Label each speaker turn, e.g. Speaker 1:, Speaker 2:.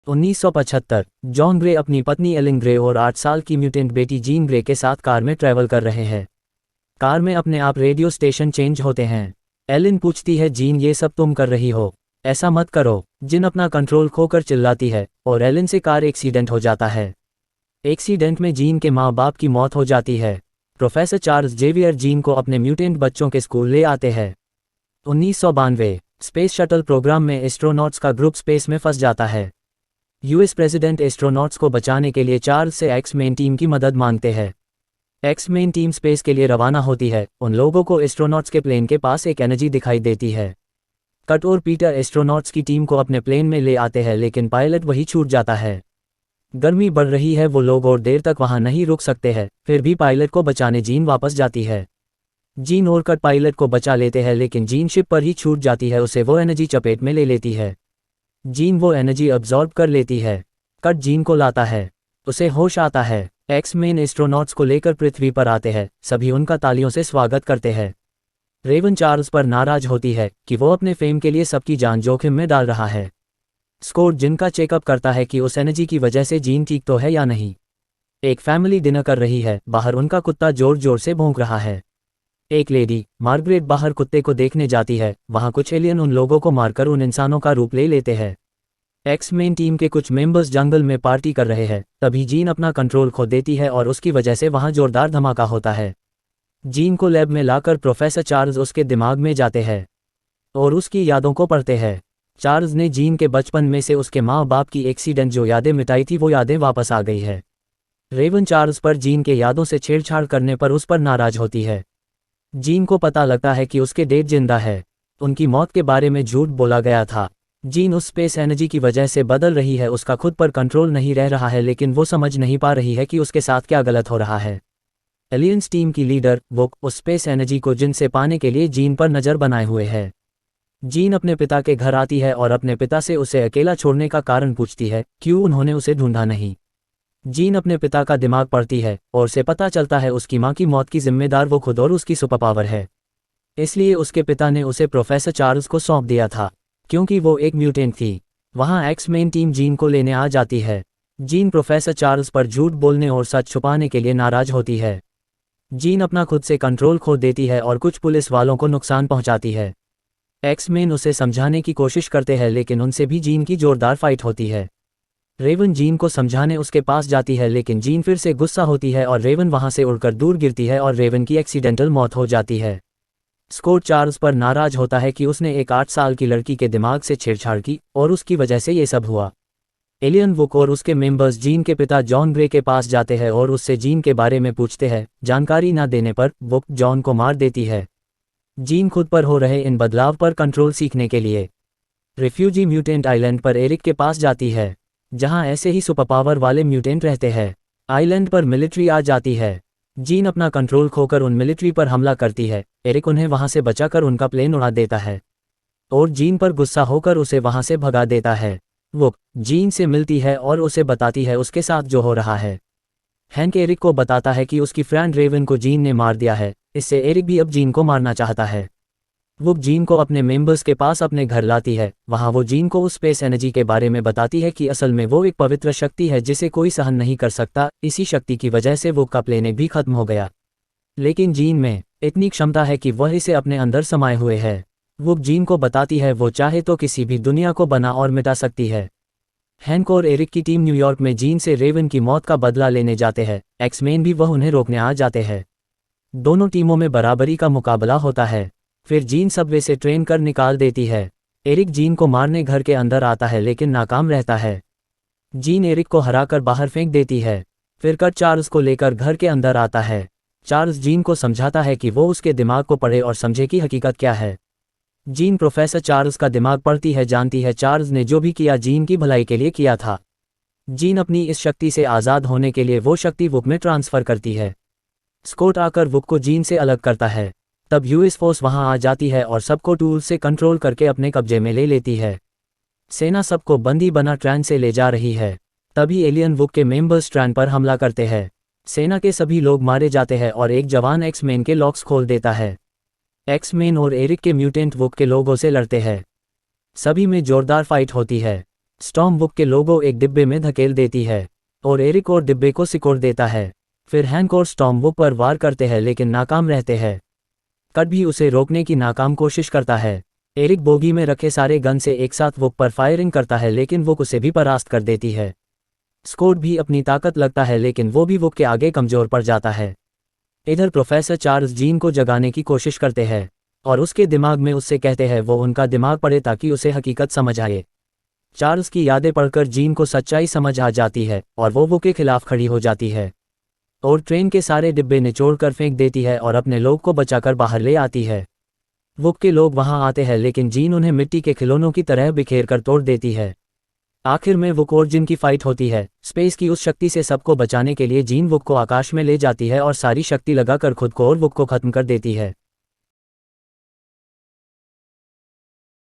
Speaker 1: 1975 John grey अपनी पत्नी Elin grey और 8 साल की म्यूटेंट बेटी जीन ग्रे के साथ कार में ट्रैवल कर रहे हैं। कार में अपने आप रेडियो स्टेशन चेंज होते हैं। एलिन पूछती है, जीन ये सब तुम कर रही हो, ऐसा मत करो। जीन अपना कंट्रोल खोकर चिल्लाती है और एलिन से कार एक्सीडेंट हो जाता है। एक्सीडेंट में जीन के माँ बाप की मौत हो जाती है। प्रोफेसर चार्ल्स जेवियर जीन को अपने म्यूटेंट बच्चों के स्कूल ले आते हैं। 1992 स्पेस शटल प्रोग्राम में एस्ट्रोनॉट्स का ग्रुप स्पेस में फंस जाता है। यूएस प्रेसिडेंट एस्ट्रोनॉट्स को बचाने के लिए चार्ल्स से एक्स-मेन टीम की मदद मांगते हैं। एक्स-मेन टीम स्पेस के लिए रवाना होती है। उन लोगों को एस्ट्रोनॉट्स के प्लेन के पास एक एनर्जी दिखाई देती है। कट और पीटर एस्ट्रोनॉट्स की टीम को अपने प्लेन में ले आते हैं, लेकिन पायलट वही छूट जाता है। गर्मी बढ़ रही है, वो लोग और देर तक वहां नहीं रुक सकते हैं। फिर भी पायलट को बचाने जीन वापस जाती है। जीन और कट पायलट को बचा लेते हैं, लेकिन जीन शिप पर ही छूट जाती है। उसे वो एनर्जी चपेट में ले लेती है। जीन वो एनर्जी अब्जॉर्ब कर लेती है। कट जीन को लाता है, उसे होश आता है। एक्स-मेन एस्ट्रोनॉट्स को लेकर पृथ्वी पर आते हैं। सभी उनका तालियों से स्वागत करते हैं। रेवन चार्ल्स पर नाराज होती है कि वो अपने फेम के लिए सबकी जान जोखिम में डाल रहा है। स्कॉट जिन का चेकअप करता है कि उस एनर्जी की वजह से जीन ठीक तो है या नहीं। एक फैमिली डिनर कर रही है। बाहर उनका कुत्ता जोर जोर से भौंक रहा है। एक लेडी मार्गरेट बाहर कुत्ते को देखने जाती है। वहां कुछ एलियन उन लोगों को मारकर उन इंसानों का रूप ले लेते हैं। एक्स-मेन टीम के कुछ मेंबर्स जंगल में पार्टी कर रहे हैं। तभी जीन अपना कंट्रोल खो देती है और उसकी वजह से वहां जोरदार धमाका होता है। जीन को लैब में लाकर प्रोफेसर चार्ल्स उसके दिमाग में जाते हैं और उसकी यादों को पढ़ते हैं। चार्ल्स ने जीन के बचपन में से उसके माँ बाप की एक्सीडेंट जो यादें मिटाई थी, वो यादें वापस आ गई है। रेवन चार्ल्स पर जीन के यादों से छेड़छाड़ करने पर उस पर नाराज होती है। जीन को पता लगता है कि उसके डेड जिंदा है। उनकी मौत के बारे में झूठ बोला गया था। जीन उस स्पेस एनर्जी की वजह से बदल रही है। उसका खुद पर कंट्रोल नहीं रह रहा है, लेकिन वो समझ नहीं पा रही है कि उसके साथ क्या गलत हो रहा है। एलियंस टीम की लीडर वो उस स्पेस एनर्जी को जिन से पाने के लिए जीन पर नज़र बनाए हुए है। जीन अपने पिता के घर आती है और अपने पिता से उसे अकेला छोड़ने का कारण पूछती है, क्यों उन्होंने उसे ढूंढा नहीं। जीन अपने पिता का दिमाग पढ़ती है और उसे पता चलता है उसकी माँ की मौत की जिम्मेदार वो खुद और उसकी सुपर पावर है। इसलिए उसके पिता ने उसे प्रोफेसर चार्ल्स को सौंप दिया था, क्योंकि वो एक म्यूटेंट थी। वहाँ एक्स-मेन टीम जीन को लेने आ जाती है। जीन प्रोफेसर चार्ल्स पर झूठ बोलने और सच छुपाने के लिए नाराज होती है। जीन अपना खुद से कंट्रोल खो देती है और कुछ पुलिस वालों को नुकसान पहुंचाती है। एक्स-मेन उसे समझाने की कोशिश करते हैं, लेकिन उनसे भी जीन की जोरदार फाइट होती है। रेवन जीन को समझाने उसके पास जाती है, लेकिन जीन फिर से गुस्सा होती है और रेवन वहां से उड़कर दूर गिरती है और रेवन की एक्सीडेंटल मौत हो जाती है। स्कॉट चार्ल्स पर नाराज होता है कि उसने एक 8 साल की लड़की के दिमाग से छेड़छाड़ की और उसकी वजह से ये सब हुआ। एलियन वुक और उसके मेंबर्स जीन के पिता जॉन ग्रे के पास जाते हैं और उससे जीन के बारे में पूछते हैं। जानकारी ना देने पर वुक जॉन को मार देती है। जीन खुद पर हो रहे इन बदलाव पर कंट्रोल सीखने के लिए रिफ्यूजी म्यूटेंट आइलैंड पर एरिक के पास जाती है, जहां ऐसे ही सुपर पावर वाले म्यूटेंट रहते हैं। आइलैंड पर मिलिट्री आ जाती है। जीन अपना कंट्रोल खोकर उन मिलिट्री पर हमला करती है। एरिक उन्हें वहां से बचाकर उनका प्लेन उड़ा देता है और जीन पर गुस्सा होकर उसे वहां से भगा देता है। वो जीन से मिलती है और उसे बताती है उसके साथ जो हो रहा है। हैंक एरिक को बताता है कि उसकी फ्रेंड रेवन को जीन ने मार दिया है। इससे एरिक भी अब जीन को मारना चाहता है। वो जीन को अपने मेंबर्स के पास अपने घर लाती है। वहां वो जीन को उस स्पेस एनर्जी के बारे में बताती है कि असल में वो एक पवित्र शक्ति है जिसे कोई सहन नहीं कर सकता। इसी शक्ति की वजह से वो का प्लेन भी खत्म हो गया, लेकिन जीन में इतनी क्षमता है कि वह इसे अपने अंदर समाये हुए है। वो जीन को बताती है वो चाहे तो किसी भी दुनिया को बना और मिटा सकती है। हैंक और एरिक की टीम न्यूयॉर्क में जीन से रेवन की मौत का बदला लेने जाते हैं। एक्स-मेन भी वह उन्हें रोकने आ जाते हैं। दोनों टीमों में बराबरी का मुकाबला होता है। फिर जीन सबवे से ट्रेन कर निकाल देती है। एरिक जीन को मारने घर के अंदर आता है, लेकिन नाकाम रहता है। जीन एरिक को हराकर बाहर फेंक देती है। फिर कट चार्ल्स को लेकर घर के अंदर आता है। चार्ल्स जीन को समझाता है कि वो उसके दिमाग को पढ़े और समझे कि हकीकत क्या है। जीन प्रोफेसर चार्ल्स का दिमाग पढ़ती है, जानती है चार्ल्स ने जो भी किया जीन की भलाई के लिए किया था। जीन अपनी इस शक्ति से आज़ाद होने के लिए वो शक्ति वुक में ट्रांसफ़र करती है। स्कॉट आकर वुक को जीन से अलग करता है। तब यूएस फोर्स वहां आ जाती है और सबको टूल से कंट्रोल करके अपने कब्जे में ले लेती है। सेना सबको बंदी बना ट्रेन से ले जा रही है। तभी एलियन वुक के मेंबर्स ट्रेन पर हमला करते हैं। सेना के सभी लोग मारे जाते हैं और एक जवान एक्स-मेन के लॉक्स खोल देता है। एक्स-मेन और एरिक के म्यूटेंट वुक के लोगों से लड़ते हैं। सभी में जोरदार फाइट होती है। स्टॉर्म वुक के लोगों एक डिब्बे में धकेल देती है और एरिक और डिब्बे को सिकोड़ देता है। फिर हैंक और स्टॉर्म वुक पर वार करते हैं लेकिन नाकाम रहते हैं। कट भी उसे रोकने की नाकाम कोशिश करता है। एरिक बोगी में रखे सारे गन से एक साथ वुक पर फायरिंग करता है लेकिन वुक उसे भी परास्त कर देती है। स्कॉट भी अपनी ताकत लगता है लेकिन वो भी वुक के आगे कमजोर पड़ जाता है। इधर प्रोफेसर चार्ल्स जीन को जगाने की कोशिश करते हैं और उसके दिमाग में उससे कहते हैं वो उनका दिमाग पढ़े ताकि उसे हकीकत समझ आए। चार्ल्स की यादें पढ़कर जीन को सच्चाई समझ आ जाती है और वो वुक के खिलाफ खड़ी हो जाती है और ट्रेन के सारे डिब्बे निचोड़ कर फेंक देती है और अपने लोग को बचाकर बाहर ले आती है। वुक के लोग वहां आते हैं लेकिन जीन उन्हें मिट्टी के खिलौनों की तरह बिखेर कर तोड़ देती है। आखिर में वुक और जिन की फाइट होती है। स्पेस की उस शक्ति से सबको बचाने के लिए जीन वुक को आकाश में ले जाती है और सारी शक्ति लगाकर खुद को और वुक को खत्म कर देती है।